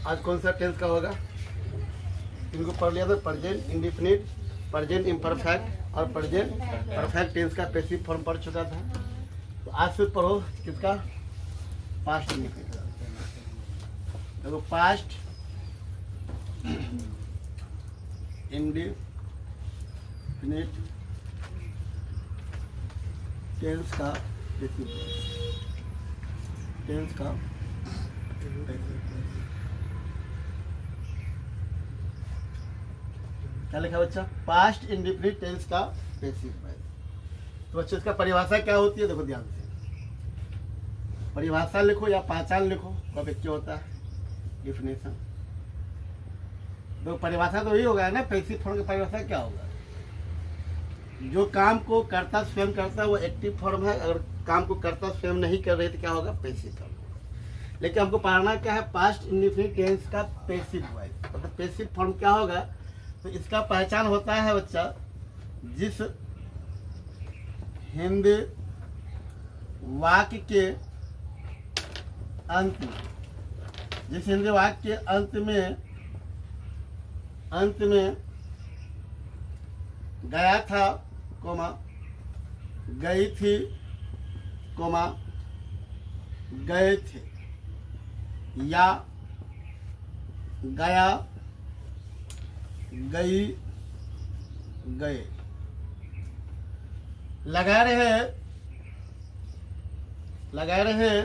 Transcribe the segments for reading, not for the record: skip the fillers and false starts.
आज कौन सा टेंस का होगा? इनको पढ़ लिया था, प्रेजेंट इंडेफिनिट, प्रेजेंट इम्परफेक्ट और प्रेजेंट परफेक्ट टेंस का पैसिव फॉर्म पढ़ चुका था। तो आज से पढ़ो किसका? Past indefinite. देखो पास्ट इंडेफिनिट टेंस का पैसिव टेंस का क्या लिखा बच्चा? पास्ट इंडेफिनिट टेंस का पैसिव वॉइस। तो बच्चे इसका परिभाषा क्या होती है? देखो ध्यान से, परिभाषा लिखो या पहचान लिखो, कब क्या होता है डिफिनेशन। तो परिभाषा तो यही होगा ना, पैसिव फॉर्म की परिभाषा क्या होगा? जो काम को करता स्वयं करता है वो एक्टिव फॉर्म है, अगर काम को करता स्वयं नहीं कर रहे तो क्या होगा? Passive form. लेकिन हमको पढ़ना क्या है? पास्ट इंडेफिनिट टेंस का पैसिव वॉइस। मतलब पैसिव फॉर्म क्या होगा? तो इसका पहचान होता है बच्चा, जिस हिंदी वाक्य के अंत में, जिस हिंदी वाक्य के अंत में गया था कोमा गई थी कोमा गए थे, या गया गई गए, लगा रहे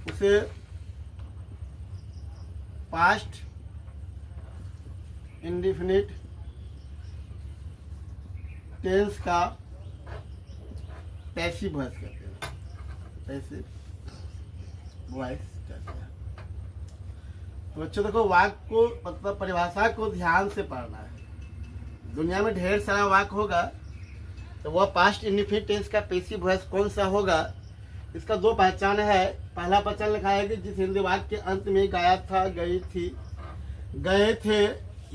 उसे पास्ट इंडेफिनिट टेंस का पैसिव वॉइस कहते हैं। पैसिव वॉइस कहते हैं। तो बच्चों देखो, वाक्य को मतलब परिभाषा को ध्यान से पढ़ना है। दुनिया में ढेर सारा वाक्य होगा, तो वह पास्ट इंडेफिनिट टेंस का पैसिव वॉइस कौन सा होगा? इसका दो पहचान है। पहला पहचान लिखा है कि जिस हिंदी वाक्य के अंत में गया था, गई थी, गए थे,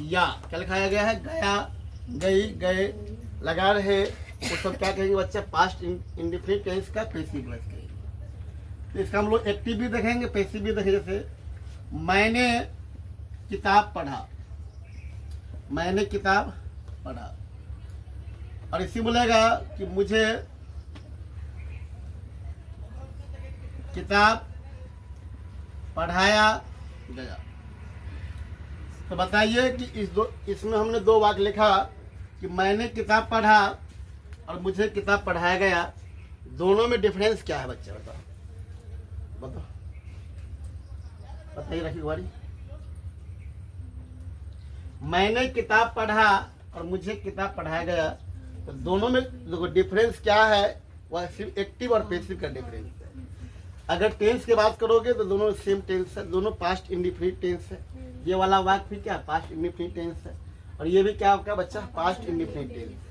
या क्या लिखाया गया है? गया गई गए, लगा रहे, वो सब क्या कहेंगे बच्चा? पास्ट इंडेफिनिट टेंस का पैसिव वॉइस कहेंगे। तो इसका हम लोग एक्टिव भी देखेंगे, पैसिव भी देखेंगे। जैसे मैंने किताब पढ़ा, मैंने किताब पढ़ा, और इसी बोलेगा कि मुझे किताब पढ़ाया गया। तो बताइए कि इसमें हमने दो वाक्य लिखा कि मैंने किताब पढ़ा और मुझे किताब पढ़ाया गया, दोनों में डिफरेंस क्या है बच्चे? बताओ बताइए रखी कुमारी। मैंने किताब पढ़ा और मुझे किताब पढ़ाया गया, तो दोनों में देखो डिफरेंस क्या है? वह सिर्फ एक्टिव और पैसिव का डिफरेंस है। अगर टेंस की बात करोगे तो दोनों सेम टेंस है, दोनों पास्ट इंडेफिनिट टेंस है। ये वाला वाक्य भी क्या? पास्ट इंडेफिनिट टेंस है, और ये भी क्या होगा बच्चा? पास्ट इंडेफिनिट टेंस है।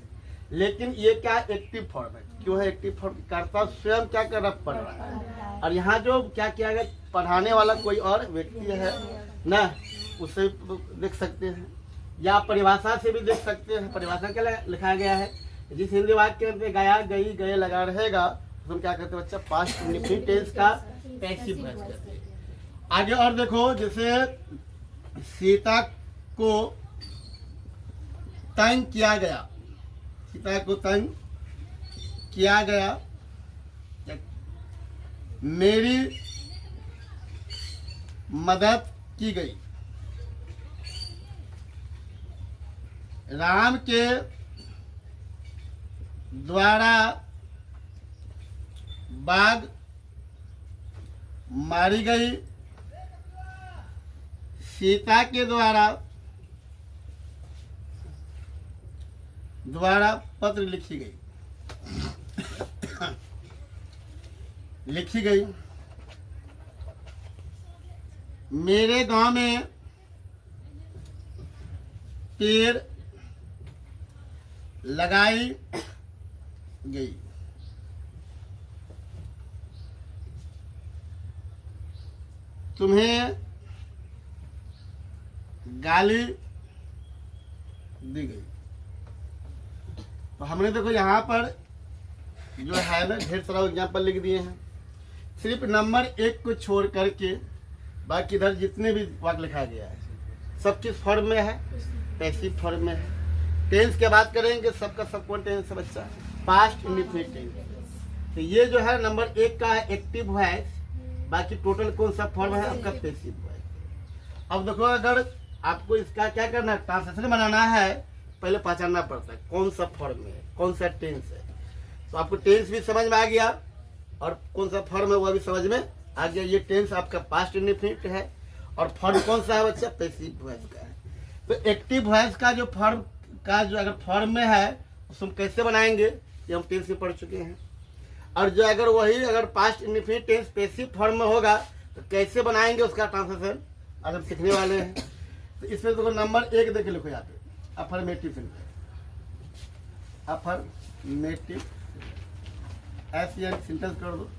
लेकिन ये क्या? एक्टिव फॉर्म है। क्यों है एक्टिव फॉर्म? कर्ता स्वयं क्या कर रहा? पढ़ रहा है। और यहाँ जो क्या किया गया? पढ़ाने वाला कोई और व्यक्ति है ना, उसे देख सकते हैं, या परिभाषा से भी देख सकते हैं। परिभाषा क्या लिखा गया है? जिस हिंदी वाक्य के अंदर गया गई गए लगा रहेगा, तो हम क्या करते हैं बच्चा? पास्ट इंडेफिनिट टेंस का पैसिव वॉइस करते हैं। आगे और देखो, जैसे सीता को तंग किया गया, सीता को तंग किया गया, मेरी मदद की गई, राम के द्वारा बाघ मारी गई, सीता के द्वारा पत्र लिखी गई, मेरे गांव में पेड़ लगाई गई, तुम्हें गाली दी गई। तो हमने देखो यहाँ पर जो है ना ढेर सारा एग्जाम्पल लिख दिए हैं। सिर्फ नंबर 1 को छोड़ करके बाकी इधर जितने भी वाक्य लिखा गया है सब किस फॉर्म में है? पैसिव फॉर्म में है। टेंस की बात करेंगे, सबका सब कौन टेंस है बच्चा? Past indefinite tense. तो ये जो है नंबर 1 का है एक्टिव वॉइस, बाकी टोटल कौन सा फॉर्म है आपका? Passive voice. अब देखो अगर आपको इसका क्या करना है, ट्रांसलेशन बनाना है, पहले पहचानना पड़ता है कौन सा फॉर्म है, कौन सा टेंस है। तो आपको टेंस भी समझ में आ गया और कौन सा फॉर्म है वह भी समझ में आ गया। ये टेंस आपका पास्ट इंडेफिनिट है और फॉर्म कौन सा है बच्चा? पैसिव वॉइस का है। तो एक्टिव वॉइस का जो फॉर्म का जो अगर फॉर्म में है उसको हम कैसे बनाएंगे, ये हम टेंस में पढ़ चुके हैं। और जो अगर वही अगर past indefinite tense passive form में होगा तो कैसे बनाएंगे उसका ट्रांसलेशन आज हम सीखने वाले हैं। तो इसमें देखो नंबर 1 देख लिखो यहाँ पे, अफर्मेटिव सेंटेंस। अफर्मेटिव सेंटेंस कर दो।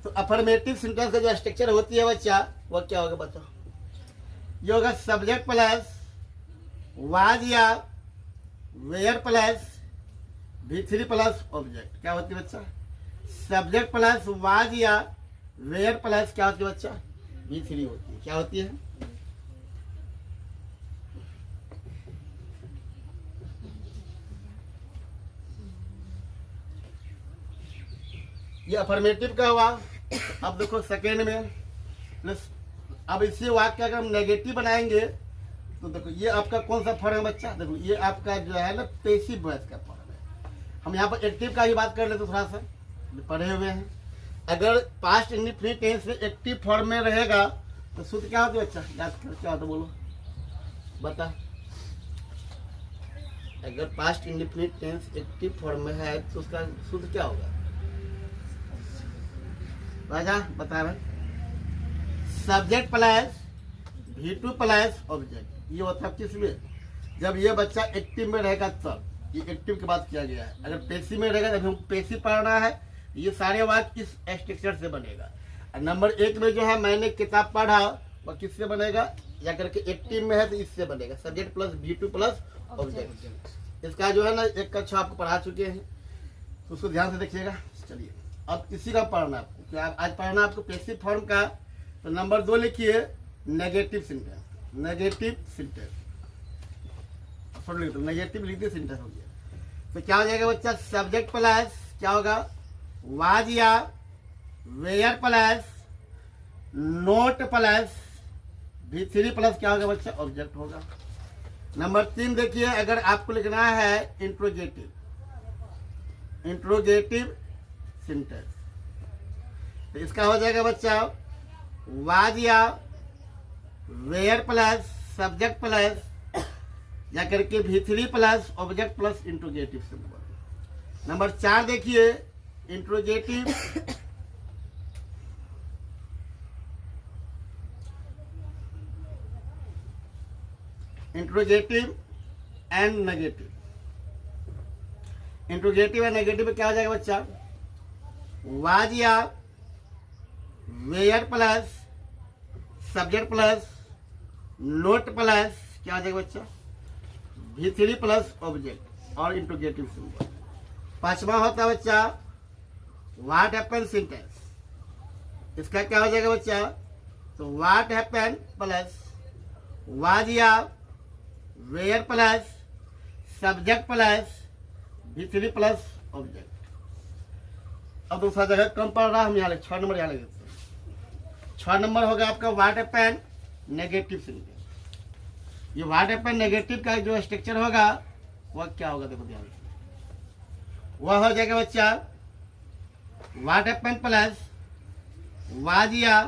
तो अफर्मेटिव सेंटेंस का जो स्ट्रक्चर होती है बच्चा वो क्या होगा बताओ? ये होगा सब्जेक्ट प्लस वाज या were plus V3 plus object. क्या होती है बच्चा? सब्जेक्ट प्लस वाज या वेयर प्लस क्या होती है बच्चा? V3 होती है। क्या होती है? ये अफर्मेटिव का हुआ। अब देखो सेकेंड में प्लस, अब इसी वाक्य अगर हम नेगेटिव बनाएंगे तो देखो ये आपका कौन सा फॉर्म है बच्चा? देखो ये आपका जो है ना पैसिव वॉइस का फॉर्म है। हम यहाँ पर एक्टिव का ही बात कर लेते थोड़ा सा, पढ़े हुए हैं। अगर पास्ट इंडेफिनिट टेंस में एक्टिव फॉर्म में रहेगा तो शुद्ध क्या होता है बच्चा? याद कर क्या होता बोलो बता। अगर past indefinite tense active form में है तो उसका शुद्ध क्या होगा राजा? बता रहे subject plus V2 plus object. ये होता है किस में? जब ये बच्चा एक्टिव में रहेगा तब। ये एक्टिव की बात किया गया है। अगर पैसिव में रहेगा, जब हम पैसिव पढ़ना है, ये सारे वाक्य इस स्ट्रक्चर से बनेगा। और नंबर 1 में जो है मैंने किताब पढ़ा वह किससे बनेगा? या करके एक्टिव में है तो इससे बनेगा, subject plus V2 plus object. इसका जो है ना 1 का 6 आपको पढ़ा चुके हैं, तो उसको ध्यान से देखिएगा। चलिए अब इसी का पढ़ना आपको, क्या आज पढ़ना आपको पैसिव फॉर्म का। तो नंबर 2 लिखिए नेगेटिव सेंटेंस। नेगेटिव सेंटेंस लिख दो, नेगेटिव लिख दिए, सेंटेंस हो गया। तो क्या हो जाएगा बच्चा? सब्जेक्ट प्लस क्या होगा? वाज या were plus not plus V3 प्लस क्या होगा बच्चा? ऑब्जेक्ट होगा। नंबर 3 देखिए, अगर आपको लिखना है इंट्रोगेटिव, इंट्रोगेटिव सेंटेंस, तो इसका हो जाएगा बच्चा वाज या वेयर प्लस सब्जेक्ट प्लस या करके V3 plus object plus interrogative symbol. Number 4 देखिए interrogative and negative. Interrogative and negative में क्या हो जाएगा बच्चा? वाज या were plus subject plus not plus क्या हो जाएगा बच्चा? V3 प्लस ऑब्जेक्ट और इंट्रोगेटिव सिंबल। 5वां होता है बच्चा व्हाट हैपन सेंटेंस। इसका क्या हो जाएगा बच्चा? तो व्हाट हैपन प्लस वाज या were plus subject plus V3 plus object. अब दूसरा जगह कम पड़ रहा, हम यहाँ 6 नंबर यहाँ लगे। 6 नंबर होगा आपका व्हाट हैपन नेगेटिव सेंटेंस। ये व्हाट हैपन नेगेटिव का जो स्ट्रक्चर होगा वह क्या होगा? देखो ध्यान से, वह हो जाएगा बच्चा व्हाट हैपन प्लस वाज या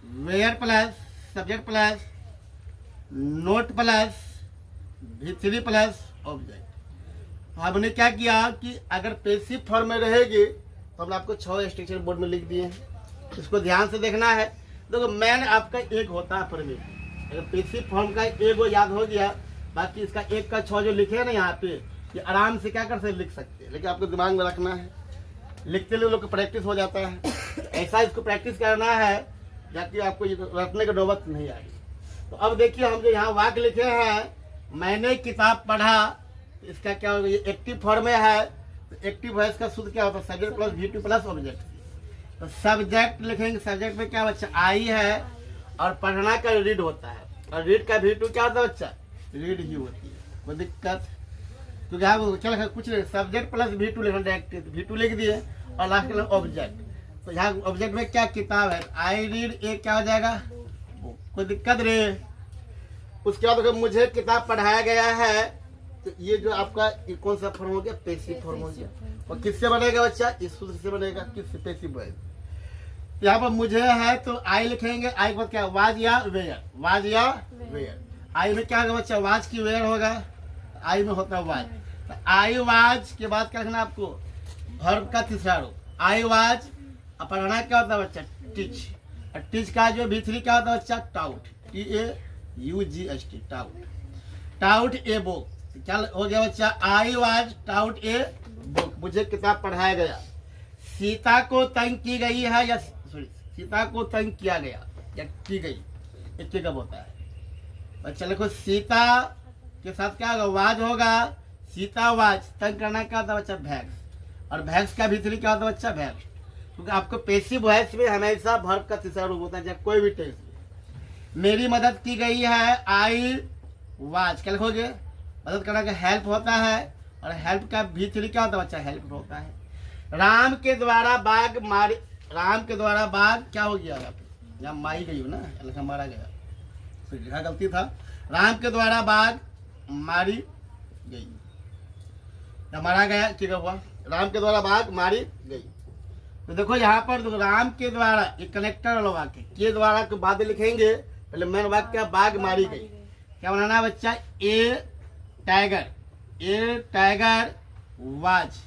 were plus subject plus not plus V3 plus object. हमने क्या किया कि अगर पैसिव फॉर्म में रहेगी तो हमने आपको 6 स्ट्रक्चर बोर्ड में लिख दिए हैं, इसको ध्यान से देखना है। देखो मैन आपका 1 होता है फॉर्मेट, अगर पैसिव फॉर्म का 1 याद हो गया, बाकी इसका 1 का 6 जो लिखे है ना यहाँ पे, ये आराम से क्या कर सकते लिख सकते हैं, लेकिन आपको दिमाग में रखना है, लिखते हुए लोग को प्रैक्टिस हो जाता है। ऐसा इसको प्रैक्टिस करना है ताकि आपको रखने की नौबत नहीं आएगी। तो अब देखिए हम जो यहाँ वाक्य लिखे हैं, मैंने किताब पढ़ा, इसका क्या होगा? ये एक्टिव फॉर्म में है, तो एक्टिव वॉइस का शुद्ध क्या होता है? Subject plus V2 plus object. तो सब्जेक्ट लिखेंगे, सब्जेक्ट में क्या बच्चा? आई है, और पढ़ना का रीड होता है, और रीड का V2 क्या होता है बच्चा, रीड ही होती है। कोई दिक्कत? तो क्या चल कुछ नहीं, सब्जेक्ट प्लस V2 लिखना डायरेक्ट, V2 लिख दिए और लास्ट में ऑब्जेक्ट। तो यहाँ ऑब्जेक्ट में क्या किताब है, आई रीड, एक क्या हो जाएगा, कोई दिक्कत रे। उसके बाद अगर मुझे किताब पढ़ाया गया है, तो ये जो आपका ये कौन सा फॉर्म हो गया, पैसिव फॉर्म हो गया। और किससे बनेगा बच्चा, इस सूत्र से बनेगा, किससे, पैसिव वॉइस। यहाँ पर मुझे है तो आई लिखेंगे, आई को क्या, वाज या वेयर, वाज या वेयर। आई में क्या होगा बच्चा, वाज की वेयर होगा, आई में होता है वाज। तो आई वाज के बाद क्या लिखना आपको, वर्ब का तीसरा रूप, आई वाज। पढ़ना क्या होता है बच्चा, टीच। और टीच का जो V3 क्या होता है बच्चा, taut, TAUGHT, taut, taut a book. क्या हो गया बच्चा, I was taut a book, मुझे किताब पढ़ाया गया। सीता को तंग की गई है, या सॉरी सीता को तंग किया गया या की गई, एक कब होता है बच्चा, देखो सीता के साथ क्या होगा, वाज होगा, सीता वाज। तंग करना क्या होता है बच्चा, भैंस। और भैंस का V3 क्या होता है बच्चा, भैंस। क्योंकि आपको पैसिव वॉइस में हमेशा वर्ब का तीसरा रूप होता है, चाहे कोई भी टेंस। मेरी मदद की गई है, आई वाज। क्या लिखोगे, मदद करना का हेल्प होता है, और हेल्प का V3 क्या होता है बच्चा, हेल्प होता है। राम के द्वारा बाघ मारी, राम के द्वारा बाघ क्या हो गया, यहाँ मारी गई हो ना, लिखा मारा गया, लिखा गलती था। राम के द्वारा बाघ मारी गई, मारा गया, ठीक है हुआ, राम के द्वारा बाघ मारी गई। तो देखो यहाँ पर देखो, राम के द्वारा, ये कनेक्टर वाला वाक्य, के द्वारा के बाद लिखेंगे, पहले मेन वाक्य बाघ मारी गई। क्या बनाना है बच्चा, ए टाइगर, ए टाइगर वाज।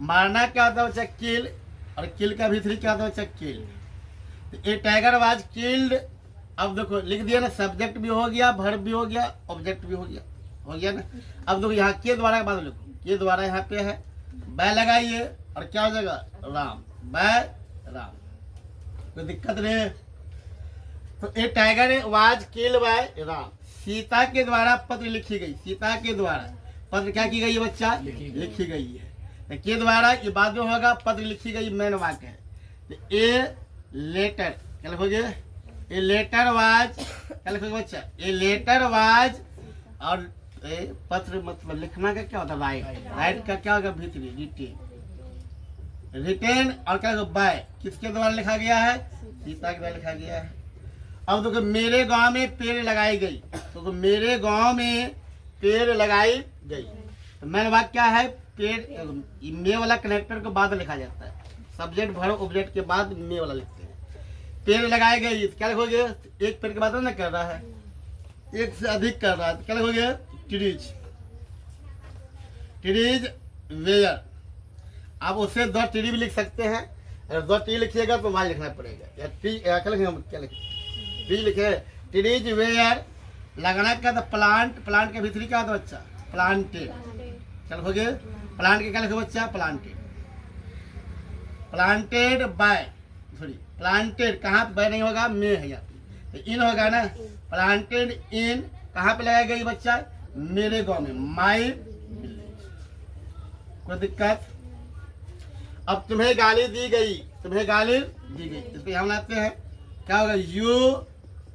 मारना क्या होता है बच्चा, किल। और किल का V3 क्या होता है बच्चा, किल। तो ए टाइगर वाज किल्ड। अब देखो लिख दिया ना, सब्जेक्ट भी हो गया, वर्ब भी हो गया, ऑब्जेक्ट भी हो गया ना। अब देखो यहाँ के द्वारा के बाद लिखो, के द्वारा यहाँ पे है, बै लगाइए, और क्या हो जाएगा, राम, बै राम। कोई दिक्कत नहीं। तो a tiger was killed by Ram. Sita के द्वारा पत्र लिखी गई, सीता के द्वारा पत्र क्या की गई है बच्चा, लिखी गई है। तो के द्वारा ये बाद में होगा, पत्र लिखी गई मेन वाक्य है। तो ए लेटर क्या लिखोगे, ए लेटर वाज, क्या लिखोगे बच्चा, ए लेटर वाज। और ए पत्र मतलब लिखना का क्या होता है, राइट, राइट का क्या होगा V3, रिटेन, रिटेन। और क्या होगा, बाय, किसके द्वारा लिखा गया है, सीता के द्वारा लिखा गया है। अब देखो मेरे गांव में पेड़ लगाई गई, तो मेरे गांव में पेड़ लगाई गई। तो मैंने वाक्य क्या है, पेड़, मे वाला कनेक्टर को बाद लिखा जाता है, सब्जेक्ट वर्ब ऑब्जेक्ट के बाद मे वाला लिखते हैं। पेड़ लगाए गए, क्या लिखोगे, एक पेड़ के बाद ना कर रहा है, एक से अधिक कर रहा है, क्या लिखोगे, ट्रीज, ट्रीज वेयर। आप उससे 2 ट्री भी लिख सकते हैं, अगर 2 ट्री लिखिएगा तो वहां लिखना पड़ेगा, या ट्री क्या लिखेंगे, क्या लिखेंगे, ट्री लिखे, ट्रीज वेयर। लगाना क्या था, प्लांट, प्लांट का V3 क्या होता है बच्चा, प्लांटेड। क्या लिखोगे, प्लांट के क्या लिखो बच्चा, planted, planted by, sorry planted कहाँ पे बाय नहीं होगा, में है यहाँ पे, तो इन होगा ना। प्लांटेड इन कहाँ पे लगाई गई बच्चा, मेरे गांव में, माई विलेज। कोई दिक्कत? अब तुम्हें गाली दी गई, तुम्हें गाली दी गई, इस पर हम लाते हैं, क्या होगा, यू,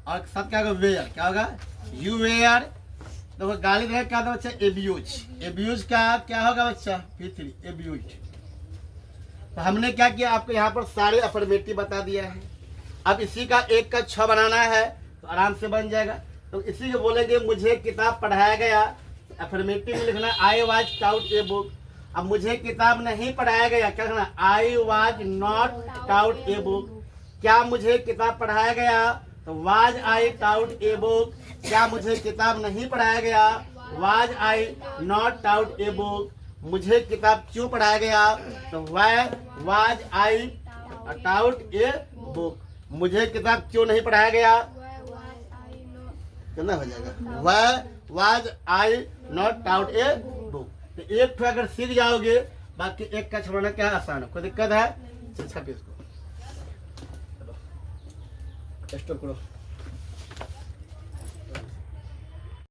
और साथ क्या होगा, वेयर, क्या होगा, यू वेयर। तो गाली देने क्या होता बच्चा, एब्यूज, एब्यूज का क्या होगा बच्चा, V3, एब्यूज। तो हमने क्या किया, आपको यहाँ पर सारे अफर्मेटिव बता दिया है। अब इसी का 1 का 6 बनाना है, तो आराम से बन जाएगा। तो इसी को बोलेंगे, मुझे किताब पढ़ाया गया, अफर्मेटिव में लिखना I was taut a book. अब मुझे किताब नहीं पढ़ाया गया, क्या लिखना, I was not taut a book. क्या मुझे किताब पढ़ाया गया, तो was I taut a book. क्या मुझे किताब नहीं पढ़ाया गया, was I not taut a book. मुझे किताब क्यों पढ़ाया गया, तो was I taut a book. मुझे किताब क्यों नहीं पढ़ाया गया, कितना हो जाएगा, was I not taut a book. तो एक तो अगर सीख जाओगे, बाकी 1 का छोड़ना क्या आसान है। कोई दिक्कत है, 6 पीस को स्टॉप करो।